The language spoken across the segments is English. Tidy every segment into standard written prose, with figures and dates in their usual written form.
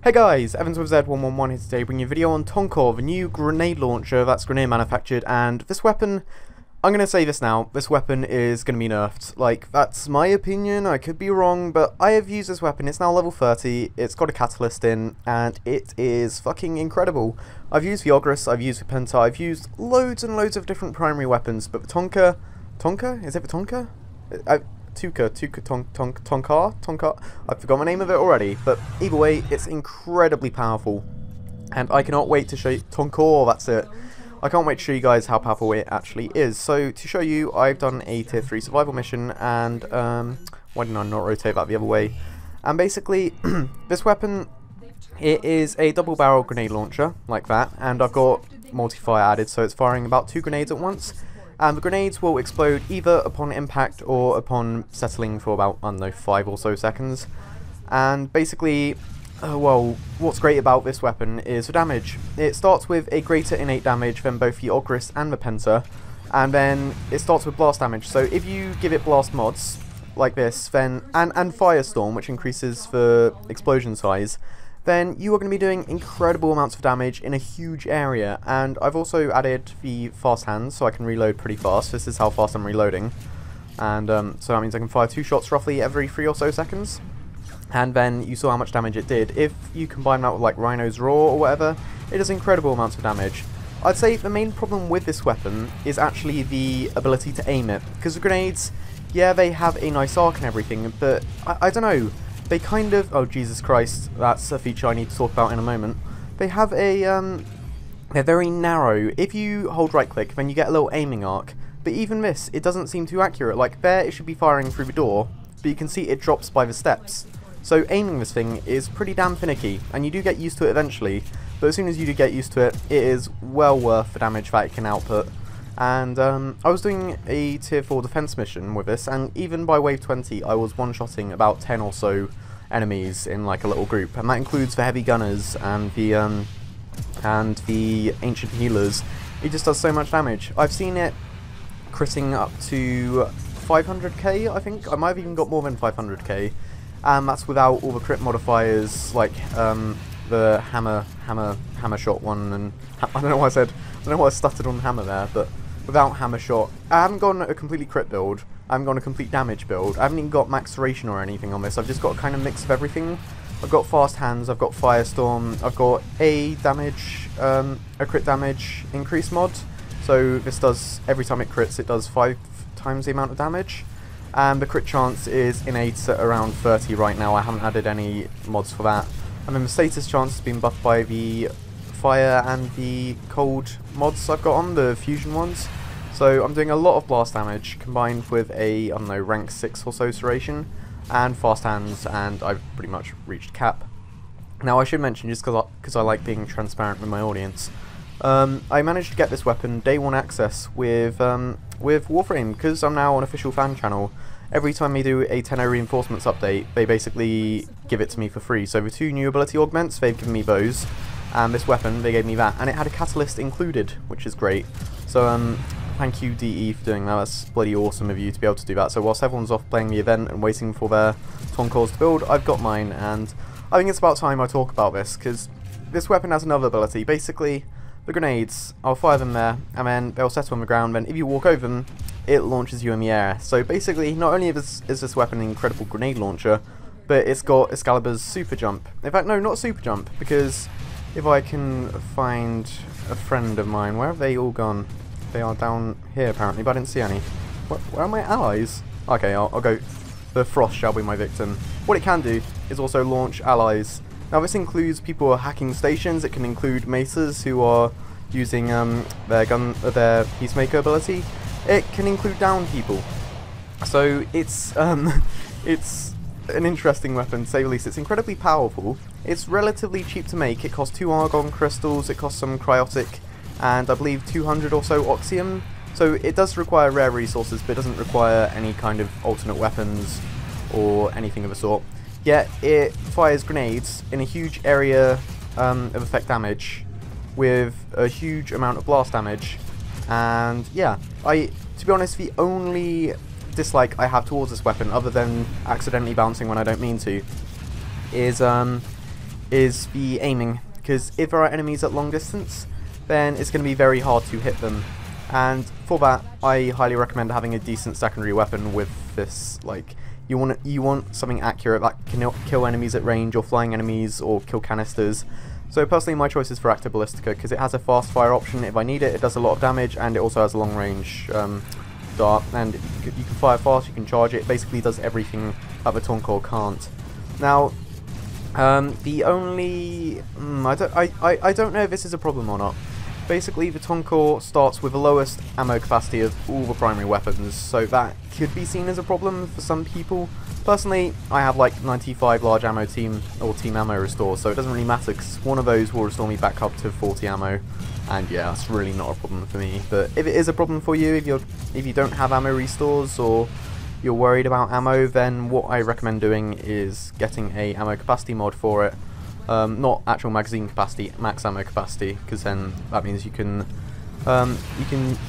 Hey guys, Evans with Z111 here today, bringing you a video on Tonkor, the new grenade launcher that's grenade manufactured, and this weapon, I'm going to say this now, this weapon is going to be nerfed. Like, that's my opinion, I could be wrong, but I have used this weapon, it's now level 30, it's got a catalyst in, and it is fucking incredible. I've used the August, I've used the Penta, I've used loads and loads of different primary weapons, but the Tonkor? Is it the Tonkor? Tonkor? I forgot my name of it already, but either way, it's incredibly powerful. And I cannot wait to show you... Tonkor, that's it. I can't wait to show you guys how powerful it actually is. So, to show you, I've done a tier 3 survival mission, and, why didn't I not rotate that the other way? And basically, this weapon, it is a double barrel grenade launcher, like that, and I've got multi-fire added, so it's firing about 2 grenades at once. And the grenades will explode either upon impact or upon settling for about, I don't know, 5 or so seconds. And basically, well, what's great about this weapon is the damage. It starts with a greater innate damage than both the August and the Penta, and then it starts with blast damage. So if you give it blast mods, like this, then and Firestorm, which increases the explosion size, then you are going to be doing incredible amounts of damage in a huge area. And I've also added the fast hands, so I can reload pretty fast. This is how fast I'm reloading. And so that means I can fire 2 shots roughly every 3 or so seconds. And then you saw how much damage it did. If you combine that with like Rhino's Roar or whatever, it does incredible amounts of damage. I'd say the main problem with this weapon is actually the ability to aim it. Because the grenades, yeah, they have a nice arc and everything, but I don't know. They kind of... Oh, Jesus Christ. That's a feature I need to talk about in a moment. They have a... they're very narrow. If you hold right click, then you get a little aiming arc. But even this, it doesn't seem too accurate. Like, there, it should be firing through the door, but you can see it drops by the steps. So aiming this thing is pretty damn finicky, and you do get used to it eventually. But as soon as you do get used to it, it is well worth the damage that it can output. And I was doing a tier 4 defense mission with this, and even by wave 20 I was one-shotting about 10 or so enemies in like a little group, and that includes the heavy gunners and the ancient healers. It just does so much damage. I've seen it critting up to 500k, I think. I might have even got more than 500k, and that's without all the crit modifiers like the hammer shot one, and I don't know why I stuttered on hammer there, but without hammer shot. I haven't gone a completely crit build, I haven't gone a complete damage build, I haven't even got max duration or anything on this. I've just got a kind of mix of everything. I've got fast hands, I've got firestorm, I've got a crit damage increase mod, so this does, every time it crits it does 5 times the amount of damage, and the crit chance is innate at around 30 right now. I haven't added any mods for that. And then the status chance has been buffed by the fire and the cold mods I've got on, the fusion ones. So I'm doing a lot of blast damage combined with a, I don't know, rank 6 or so duration and fast hands, and I've pretty much reached cap. Now I should mention, just because I like being transparent with my audience, I managed to get this weapon day 1 access with Warframe, because I'm now an official fan channel. Every time they do a 10.0 reinforcements update, they basically give it to me for free. So the 2 new ability augments, they've given me those, and this weapon, they gave me that, and it had a catalyst included, which is great. So thank you DE for doing that. That's bloody awesome of you to be able to do that. So whilst everyone's off playing the event and waiting for their Tonkors to build, I've got mine, and I think it's about time I talk about this, because this weapon has another ability. Basically, the grenades, I'll fire them there, and then they'll settle on the ground, then if you walk over them, it launches you in the air. So basically, not only is this weapon an incredible grenade launcher, but it's got Excalibur's super jump. In fact, no, not super jump, because if I can find a friend of mine, where have they all gone? They are down here apparently, but I didn't see any. Where are my allies? Okay, I'll go. The Frost shall be my victim. What it can do is also launch allies. Now this includes people who are hacking stations. It can include macers who are using their Peacemaker ability. It can include down people. So it's it's an interesting weapon, to say the least. It's incredibly powerful. It's relatively cheap to make. It costs 2 argon crystals, it costs some cryotic, and I believe 200 or so oxium. So it does require rare resources, but it doesn't require any kind of alternate weapons or anything of the sort. Yet it fires grenades in a huge area of effect damage with a huge amount of blast damage. And yeah, to be honest, the only dislike I have towards this weapon, other than accidentally bouncing when I don't mean to, is is the aiming, because if there are enemies at long distance, then it's going to be very hard to hit them. And for that, I highly recommend having a decent secondary weapon with this. Like, you want something accurate that can kill enemies at range, or flying enemies, or kill canisters. So personally, my choice is for Active Ballistica, because it has a fast fire option if I need it. It does a lot of damage, and it also has a long range dart, and you can fire fast, you can charge it. It basically does everything that the Tonkor can't. Now, the only I don't know if this is a problem or not. Basically, the Tonkor starts with the lowest ammo capacity of all the primary weapons, so that could be seen as a problem for some people. Personally, I have like 95 large ammo team ammo restore, so it doesn't really matter, because one of those will restore me back up to 40 ammo, and yeah, that's really not a problem for me. But if it is a problem for you, if you don't have ammo restores, or you're worried about ammo, then what I recommend doing is getting a ammo capacity mod for it. Not actual magazine capacity, max ammo capacity, because then that means you can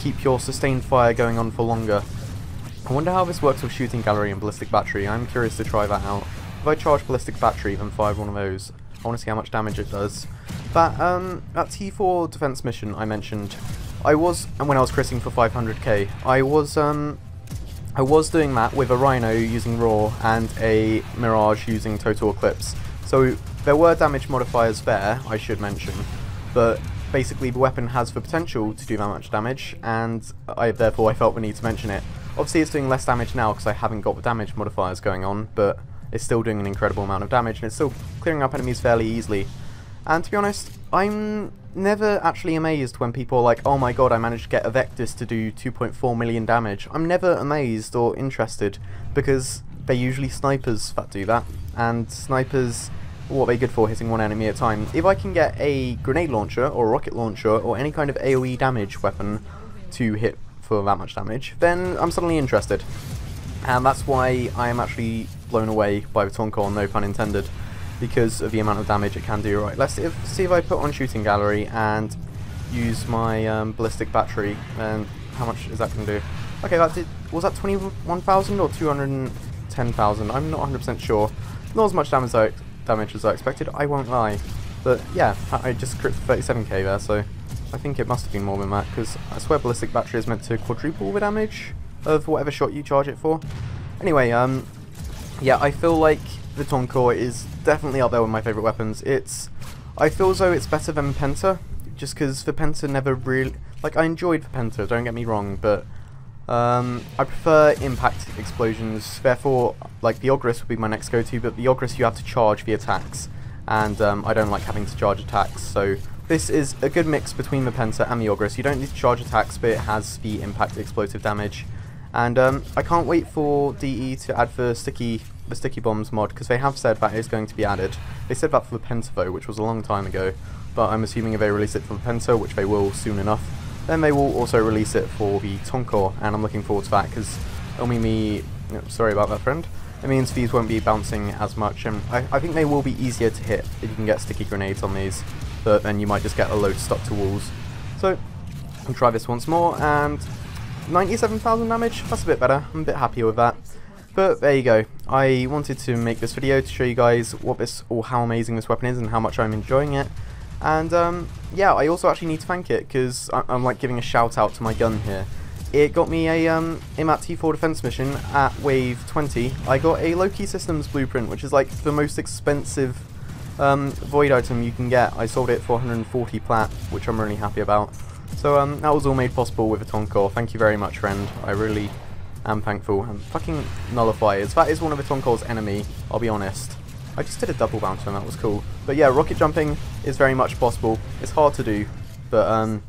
keep your sustained fire going on for longer. I wonder how this works with shooting gallery and ballistic battery. I'm curious to try that out. If I charge ballistic battery and fire one of those, I want to see how much damage it does. That T4 defense mission I mentioned, when I was critting for 500k, I was doing that with a Rhino using Raw and a Mirage using Total Eclipse. So there were damage modifiers there, I should mention, but basically the weapon has the potential to do that much damage, and therefore I felt the need to mention it. Obviously it's doing less damage now because I haven't got the damage modifiers going on, but it's still doing an incredible amount of damage, and it's still clearing up enemies fairly easily. And to be honest, I'm never actually amazed when people are like, oh my god, I managed to get a Vectis to do 2.4 million damage. I'm never amazed or interested, because they're usually snipers that do that, and snipers, what are they good for? Hitting one enemy at a time. If I can get a grenade launcher or a rocket launcher or any kind of AoE damage weapon to hit for that much damage, then I'm suddenly interested. And that's why I am actually blown away by the Tonkor, no pun intended, because of the amount of damage it can do. Right, let's see if I put on shooting gallery and use my ballistic battery, and how much is that going to do? Okay, was that 21,000 or 210,000? I'm not 100% sure. Not as much damage as I expected, I won't lie. But yeah, I just crit for 37k there, so I think it must have been more than that, because I swear ballistic battery is meant to quadruple the damage of whatever shot you charge it for. Anyway, yeah, I feel like the Tonkor is definitely up there with my favourite weapons. I feel as though it's better than Penta, just because the Penta never really... Like, I enjoyed the Penta, don't get me wrong, but I prefer impact explosions. Therefore, like, the Ogris would be my next go-to, but the Ogris you have to charge the attacks, and I don't like having to charge attacks, so this is a good mix between the Penta and the Ogris. You don't need to charge attacks, but it has the impact explosive damage. And I can't wait for DE to add the sticky bombs mod, because they have said that is going to be added. They said that for the Penta though, which was a long time ago, but I'm assuming if they release it for the Penta, which they will soon enough, then they will also release it for the Tonkor, and I'm looking forward to that, because sorry about that, friend. It means these won't be bouncing as much, and I think they will be easier to hit if you can get sticky grenades on these, but then you might just get a load stuck to walls. So, I'll try this once more, and 97,000 damage, that's a bit better, I'm a bit happier with that. But there you go, I wanted to make this video to show you guys how amazing this weapon is and how much I'm enjoying it. And yeah, I also actually need to thank it, because I'm like giving a shout out to my gun here. It got me a IMAT T4 defense mission at wave 20. I got a Loki Systems blueprint, which is like the most expensive void item you can get. I sold it for 140 plat, which I'm really happy about. So that was all made possible with a Tonkor. Thank you very much, friend. I really am thankful. And fucking nullifiers. That is one of the Tonkor's enemy, I'll be honest. I just did a double bounce and that was cool. But yeah, rocket jumping is very much possible. It's hard to do, but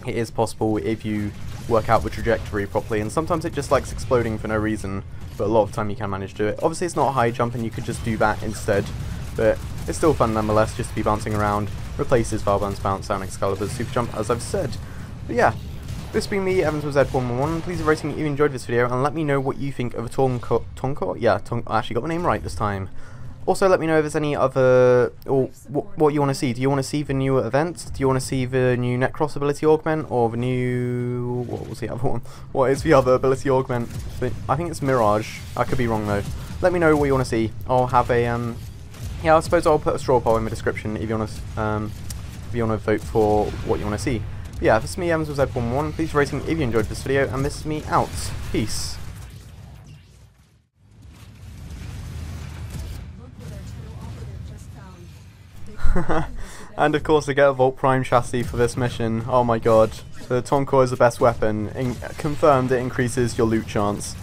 it is possible if you work out the trajectory properly, and sometimes it just likes exploding for no reason, but a lot of the time you can manage to do it. Obviously it's not a high jump and you could just do that instead, but it's still fun nonetheless just to be bouncing around. Replaces Valburn's bounce and Excalibur's super jump, as I've said. But yeah, this being me, Evans with Z111, please leave a rating if you enjoyed this video, and let me know what you think of a Tonkor? Yeah, I actually got the name right this time. Also, let me know if there's any other, or what you want to see. Do you want to see the newer events? Do you want to see the new Necros ability augment, or the new, what was the other one? What is the other ability augment? I think it's Mirage. I could be wrong though. Let me know what you want to see. I'll have a yeah, I suppose I'll put a straw poll in the description if you want to vote for what you want to see. But yeah, this is me, Evans with Z111. Please rating if you enjoyed this video, and this is me out. Peace. And of course, to get a Volt Prime chassis for this mission. Oh my god, the Tonkor is the best weapon. Confirmed, it increases your loot chance.